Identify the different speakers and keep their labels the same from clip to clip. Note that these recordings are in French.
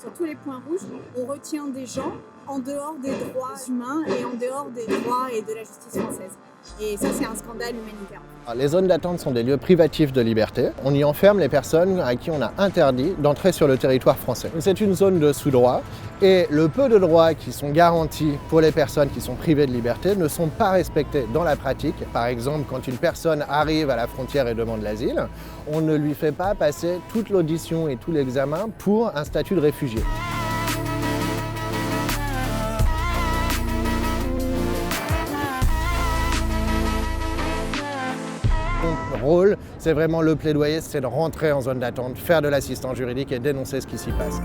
Speaker 1: Sur tous les points rouges, on retient des gens en dehors des droits humains et en dehors des droits et de la justice française. Et ça, c'est un scandale humanitaire.
Speaker 2: Les zones d'attente sont des lieux privatifs de liberté. On y enferme les personnes à qui on a interdit d'entrer sur le territoire français. C'est une zone de sous-droit et le peu de droits qui sont garantis pour les personnes qui sont privées de liberté ne sont pas respectés dans la pratique. Par exemple, quand une personne arrive à la frontière et demande l'asile, on ne lui fait pas passer toute l'audition et tout l'examen pour un statut de réfugié. Mon rôle, c'est vraiment le plaidoyer, c'est de rentrer en zone d'attente, faire de l'assistance juridique et dénoncer ce qui s'y passe.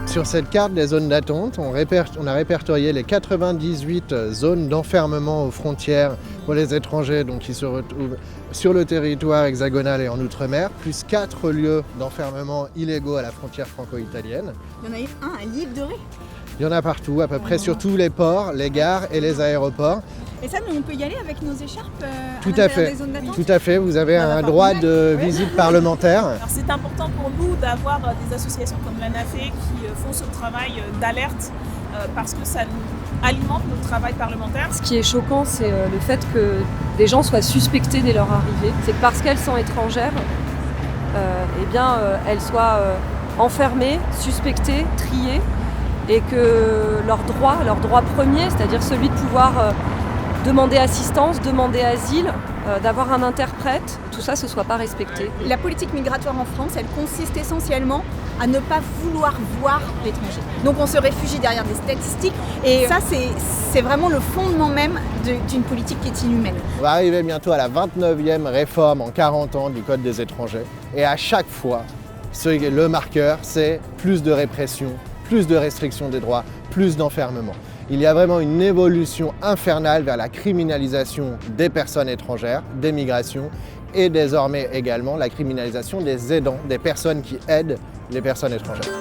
Speaker 2: Sur cette carte des zones d'attente, on a répertorié les 98 zones d'enfermement aux frontières pour les étrangers donc, qui se retrouvent sur le territoire hexagonal et en Outre-mer, plus 4 lieux d'enfermement illégaux à la frontière franco-italienne.
Speaker 1: Il y en a eu un à l'île de Ré.
Speaker 2: Il y en a partout, à peu près sur tous les ports, les gares et les aéroports.
Speaker 1: Et ça, on peut y aller avec nos écharpes
Speaker 2: Tout à fait.
Speaker 1: des zones d'attente.
Speaker 2: Tout à fait, vous avez un droit de visite parlementaire.
Speaker 3: Alors c'est important pour nous d'avoir des associations comme l'ANAFE qui font ce travail d'alerte parce que ça alimente notre travail parlementaire.
Speaker 4: Ce qui est choquant, c'est le fait que des gens soient suspectés dès leur arrivée. C'est que parce qu'elles sont étrangères, elles soient enfermées, suspectées, triées, et que leur droit premier, c'est-à-dire celui de pouvoir demander assistance, demander asile, d'avoir un interprète, tout ça ne soit pas respecté.
Speaker 1: La politique migratoire en France, elle consiste essentiellement à ne pas vouloir voir l'étranger. Donc on se réfugie derrière des statistiques et ça c'est vraiment le fondement même d'une politique qui est inhumaine.
Speaker 2: On va arriver bientôt à la 29e réforme en 40 ans du Code des étrangers et à chaque fois, le marqueur c'est plus de répression, plus de restrictions des droits, plus d'enfermement. Il y a vraiment une évolution infernale vers la criminalisation des personnes étrangères, des migrations et désormais également la criminalisation des aidants, des personnes qui aident les personnes étrangères.